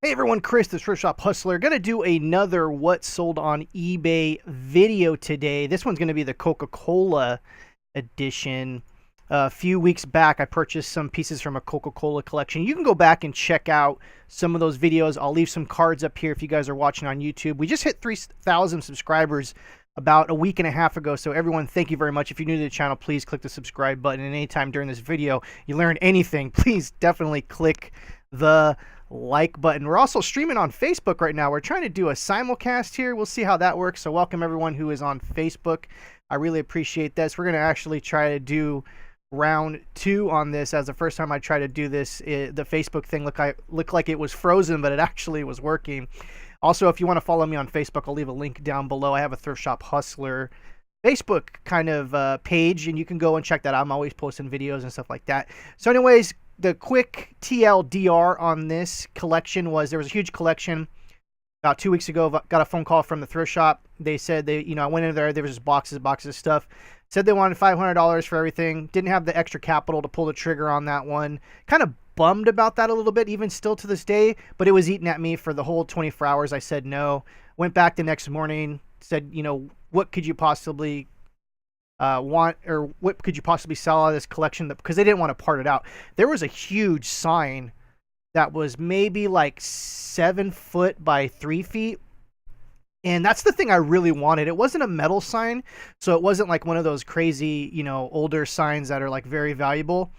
Hey everyone, Chris, the Thrift Shop Hustler. Gonna do another what sold on eBay video today. This one's gonna be the Coca-Cola edition. A few weeks back, I purchased some pieces from a Coca-Cola collection. You can go back and check out some of those videos. I'll leave some cards up here if you guys are watching on YouTube. We just hit 3,000 subscribers about a week and a half ago. So everyone, thank you very much. If you're new to the channel, please click the subscribe button. And anytime during this video you learn anything, please definitely click the like button. We're also streaming on Facebook right now. We're trying to do a simulcast here. We'll see how that works. So welcome everyone who is on Facebook. I really appreciate this. We're going to actually try to do round 2 on this. As the first time I tried to do this, the Facebook thing looked like it was frozen, but it actually was working. Also, if you want to follow me on Facebook, I'll leave a link down below. I have a Thrift Shop Hustler Facebook kind of page, and you can go and check that out. I'm always posting videos and stuff like that. So anyways, the quick TLDR on this collection was there was a huge collection about 2 weeks ago. Got a phone call from the thrift shop. They said I went in there was just boxes of stuff. Said they wanted $500 for everything. Didn't have the extra capital to pull the trigger on that one. Kind of bummed about that a little bit, even still to this day, but it was eating at me for the whole 24 hours. I said no. Went back the next morning, said, what could you possibly want, or what could you possibly sell out of this collection? Because they didn't want to part it out. There was a huge sign that was maybe like 7 foot by 3 feet. And that's the thing I really wanted. It wasn't a metal sign, so it wasn't like one of those crazy, older signs that are like very valuable.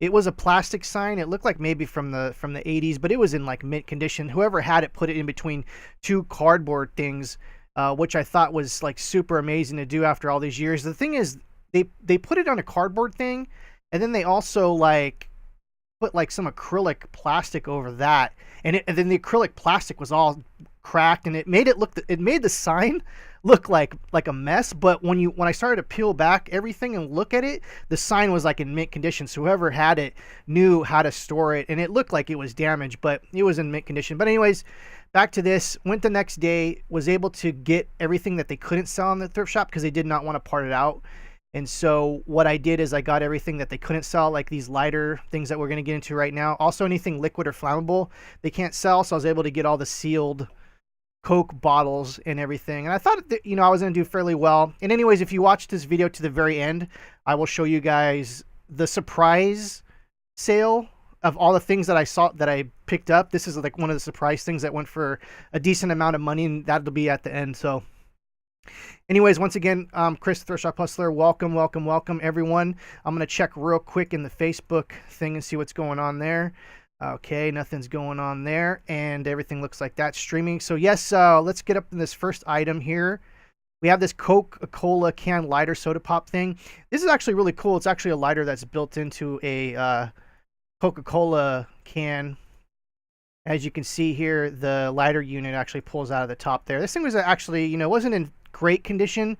It was a plastic sign. It looked like maybe from the 80s, but it was in like mint condition. Whoever had it put it in between 2 cardboard things, which I thought was like super amazing to do after all these years. The thing is, they put it on a cardboard thing, and then they also like put like some acrylic plastic over that, and then the acrylic plastic was all cracked, and it made the sign look like a mess. But when I started to peel back everything and look at it, the sign was like in mint condition. So whoever had it knew how to store it, and it looked like it was damaged, but it was in mint condition. But anyways, back to this. Went the next day, was able to get everything that they couldn't sell in the thrift shop because they did not want to part it out. And so what I did is I got everything that they couldn't sell, like these lighter things that we're going to get into right now. Also anything liquid or flammable they can't sell. So I was able to get all the sealed Coke bottles and everything. And I thought that, I was going to do fairly well. And anyways, if you watch this video to the very end, I will show you guys the surprise sale of all the things that I saw that I picked up. This is like one of the surprise things that went for a decent amount of money, and that'll be at the end. So anyways, once again, Chris, the Thrift Shop Hustler. Welcome everyone. I'm going to check real quick in the Facebook thing and see what's going on there. Okay, nothing's going on there, and everything looks like that's streaming. So yes, let's get up in this first item here. We have this Coca-Cola can lighter soda pop thing. This is actually really cool. It's actually a lighter that's built into a Coca-Cola can. As you can see here, the lighter unit actually pulls out of the top there. This thing was actually, wasn't in great condition,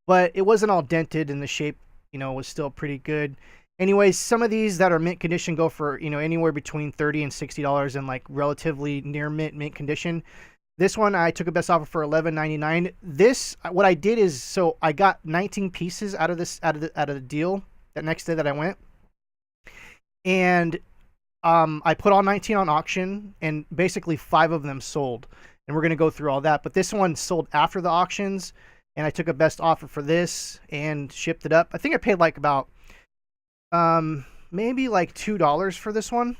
but it wasn't all dented, and the shape, was still pretty good. Anyways, some of these that are mint condition go for, anywhere between $30 and $60 in like relatively near mint condition. This one I took a best offer for $11.99. This, what I did is, so I got 19 pieces out of the deal that next day that I went, and I put all 19 on auction, and basically 5 of them sold, and we're gonna go through all that. But this one sold after the auctions, and I took a best offer for this and shipped it up. I think I paid like about maybe like $2 for this one.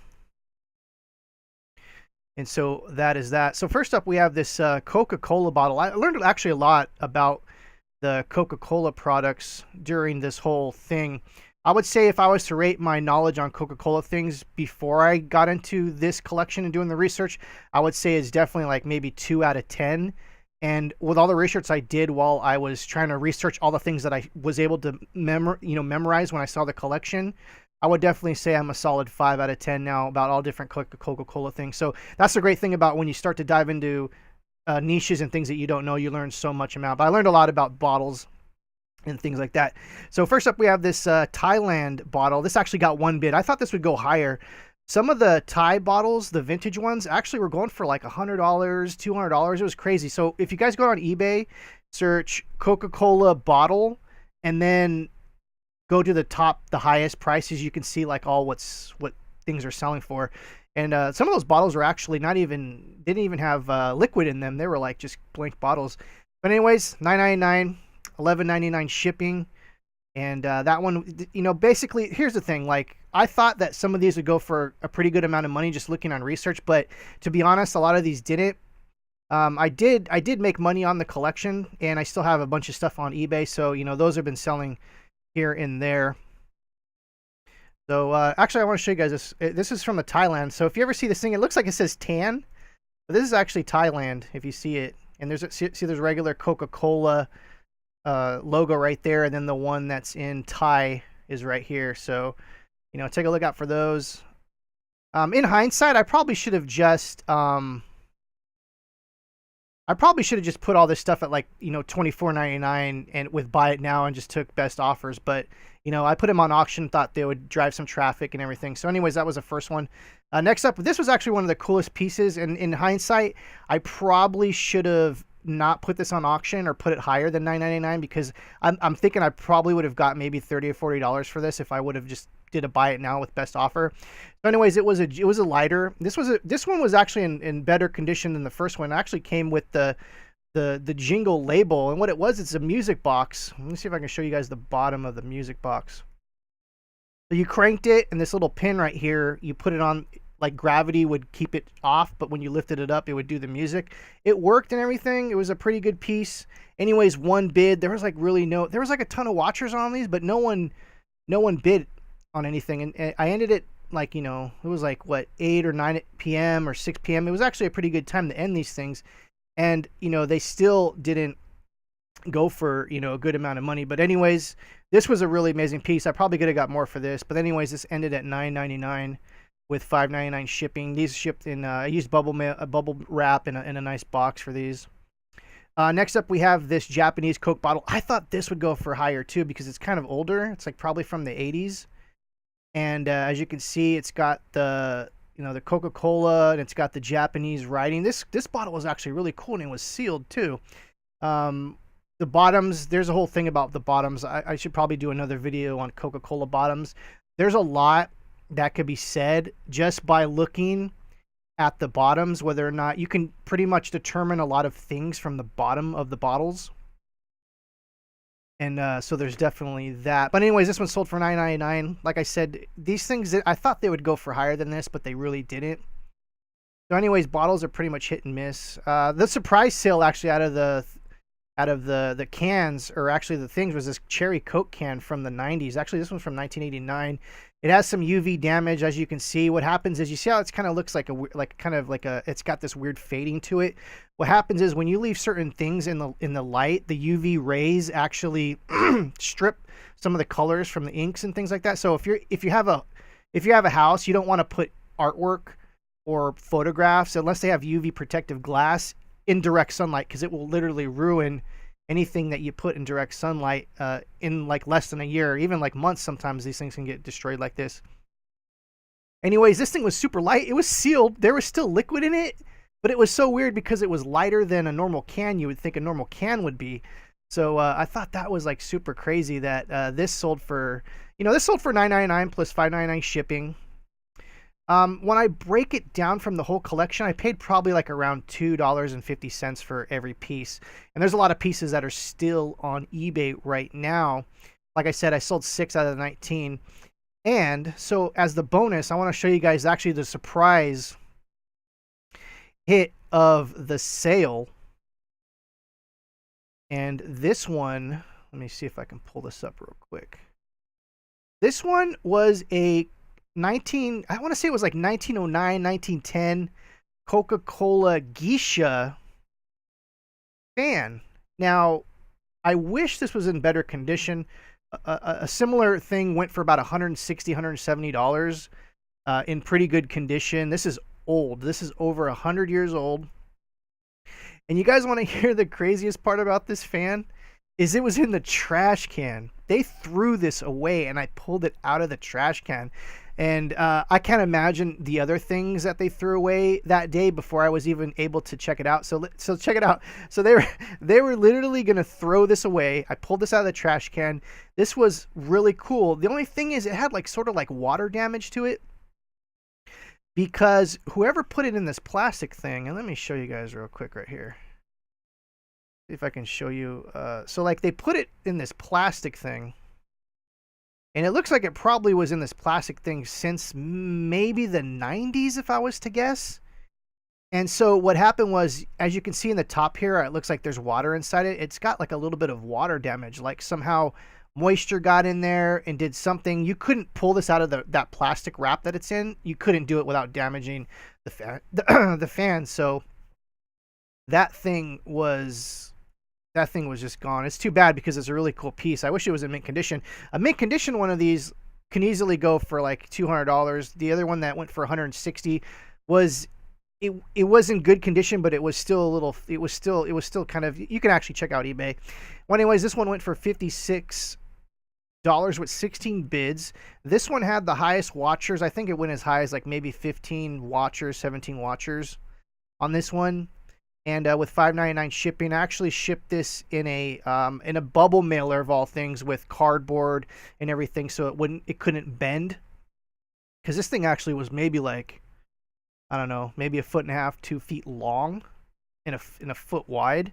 And so that is that. So first up, we have this Coca-Cola bottle. I learned actually a lot about the Coca-Cola products during this whole thing. I would say if I was to rate my knowledge on Coca-Cola things before I got into this collection and doing the research, I would say it's definitely like maybe 2 out of 10. And with all the research I did while I was trying to research all the things that I was able to memorize when I saw the collection, I would definitely say I'm a solid 5 out of 10 now about all different Coca-Cola things. So that's the great thing about when you start to dive into niches and things that you don't know, you learn so much about. But I learned a lot about bottles and things like that. So first up, we have this Thailand bottle. This actually got 1 bid. I thought this would go higher. Some of the Thai bottles, the vintage ones, actually were going for like $100, $200. It was crazy. So if you guys go on eBay, search Coca-Cola bottle, and then go to the highest prices, you can see like what things are selling for. And some of those bottles are actually not even didn't even have liquid in them. They were like just blank bottles. But anyways, $9.99, $11.99 shipping. And that one, you know, basically, here's the thing. Like, I thought that some of these would go for a pretty good amount of money just looking on research. But to be honest, a lot of these didn't. I did make money on the collection, and I still have a bunch of stuff on eBay. So, you know, those have been selling here and there. So, actually, I want to show you guys this. This is from Thailand. So, if you ever see this thing, it looks like it says tan. But this is actually Thailand, if you see it. And there's there's regular Coca-Cola logo right there, and then the one that's in Thai is right here. So, you know, take a look out for those. In hindsight, I probably should have just put all this stuff at, like, you know, $24.99 and with buy it now, and just took best offers. But, you know, I put them on auction, thought they would drive some traffic and everything. So anyways, that was the first one. Next up, this was actually one of the coolest pieces, and in hindsight, I probably should have not put this on auction or put it higher than $9.99, because I'm thinking I probably would have got maybe $30 or $40 for this if I would have just did a buy it now with best offer. So anyways, it was a lighter. This one was actually in better condition than the first one. It actually came with the Jingle label, and what it was, it's a music box. Let me see if I can show you guys the bottom of the music box. So you cranked it, and this little pin right here, you put it on, like gravity would keep it off, but when you lifted it up, it would do the music. It worked and everything. It was a pretty good piece. Anyways, one bid. There was like there was like a ton of watchers on these, but no one bid on anything. And I ended it, like, you know, it was like what, 8 or 9 p.m. or 6 p.m. It was actually a pretty good time to end these things. And, you know, they still didn't go for, you know, a good amount of money. But anyways, this was a really amazing piece. I probably could have got more for this. But anyways, this ended at $9.99 with $5.99 shipping. These shipped in, I used bubble wrap in a nice box for these. Next up, we have this Japanese Coke bottle. I thought this would go for higher too, because it's kind of older. It's like probably from the 80s. And as you can see, it's got the, you know, the Coca-Cola, and it's got the Japanese writing. This bottle was actually really cool, and it was sealed too. The bottoms, there's a whole thing about the bottoms. I should probably do another video on Coca-Cola bottoms. There's a lot that could be said just by looking at the bottoms, whether or not you can pretty much determine a lot of things from the bottom of the bottles. And so there's definitely that. But anyways, this one sold for $9.99. Like I said, these things, I thought they would go for higher than this, but they really didn't. So anyways, bottles are pretty much hit and miss. The surprise sale actually out of the cans, or actually the things, was this cherry Coke can from the 90s. Actually, this one's from 1989. It has some UV damage, as you can see. What happens is, you see how it kind of looks like it's got this weird fading to it. What happens is, when you leave certain things in the light, the UV rays actually strip some of the colors from the inks and things like that. So if you have a house, you don't want to put artwork or photographs unless they have UV protective glass in direct sunlight, because it will literally ruin anything that you put in direct sunlight in like less than a year, even like months. Sometimes these things can get destroyed like this. Anyways, this thing was super light. It was sealed. There was still liquid in it, but it was so weird because it was lighter than a normal can. You would think a normal can would be. So I thought that was like super crazy that this sold for, you know, this sold for $9.99 plus $5.99 shipping. When I break it down from the whole collection, I paid probably like around $2.50 for every piece. And there's a lot of pieces that are still on eBay right now. Like I said, I sold 6 out of the 19. And so as the bonus, I want to show you guys actually the surprise hit of the sale. And this one, let me see if I can pull this up real quick. This one was a I want to say it was like 1909, 1910 Coca-Cola Geisha fan. Now, I wish this was in better condition. A similar thing went for about $160, $170 in pretty good condition. This is old. This is over 100 years old. And you guys want to hear the craziest part about this fan? Is it was in the trash can. They threw this away, and I pulled it out of the trash can. And I can't imagine the other things that they threw away that day before I was even able to check it out. So check it out. So they were literally going to throw this away. I pulled this out of the trash can. This was really cool. The only thing is, it had like sort of like water damage to it. because whoever put it in this plastic thing, and let me show you guys real quick right here. See if I can show you. So like they put it in this plastic thing, and it looks like it probably was in this plastic thing since maybe the 90s, if I was to guess. And so what happened was, as you can see in the top here, it looks like there's water inside it. It's got like a little bit of water damage, like somehow moisture got in there and did something. You couldn't pull this out of that plastic wrap that it's in. You couldn't do it without damaging the fan, the fan. So that thing was just gone. It's too bad because it's a really cool piece. I wish it was in mint condition. A mint condition one of these can easily go for like $200. The other one that went for $160 was it was in good condition, but it was still a little. It was still kind of. You can actually check out eBay. Well, anyways, this one went for $56 with 16 bids. This one had the highest watchers. I think it went as high as like maybe 15 watchers, 17 watchers on this one. And with $5.99 shipping, I actually shipped this in a bubble mailer of all things with cardboard and everything, so it couldn't bend. Because this thing actually was maybe like, I don't know, maybe 1.5 feet, 2 feet long, and a foot wide.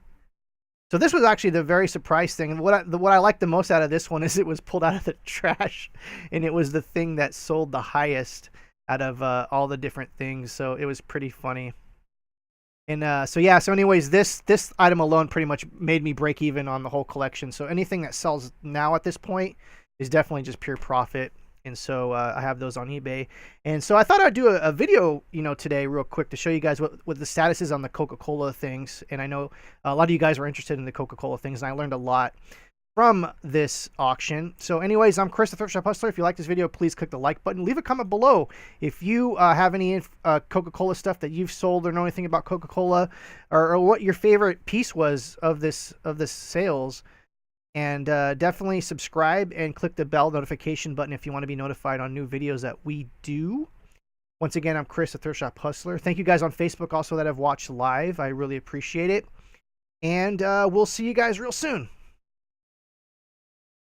So this was actually the very surprise thing. And what I liked the most out of this one is it was pulled out of the trash, and it was the thing that sold the highest out of all the different things. So it was pretty funny. And so anyways, this item alone pretty much made me break even on the whole collection. So anything that sells now at this point is definitely just pure profit. And so I have those on eBay. And so I thought I'd do a video, today real quick to show you guys what the status is on the Coca-Cola things. And I know a lot of you guys were interested in the Coca-Cola things, and I learned a lot from this auction. So anyways, I'm Chris, the Thrift Shop Hustler. If you like this video, please click the like button. Leave a comment below if you have any Coca-Cola stuff that you've sold or know anything about Coca-Cola, or what your favorite piece was of this sales. And definitely subscribe and click the bell notification button if you want to be notified on new videos that we do. Once again, I'm Chris, the Thrift Shop Hustler. Thank you guys on Facebook also that have watched live. I really appreciate it. And we'll see you guys real soon.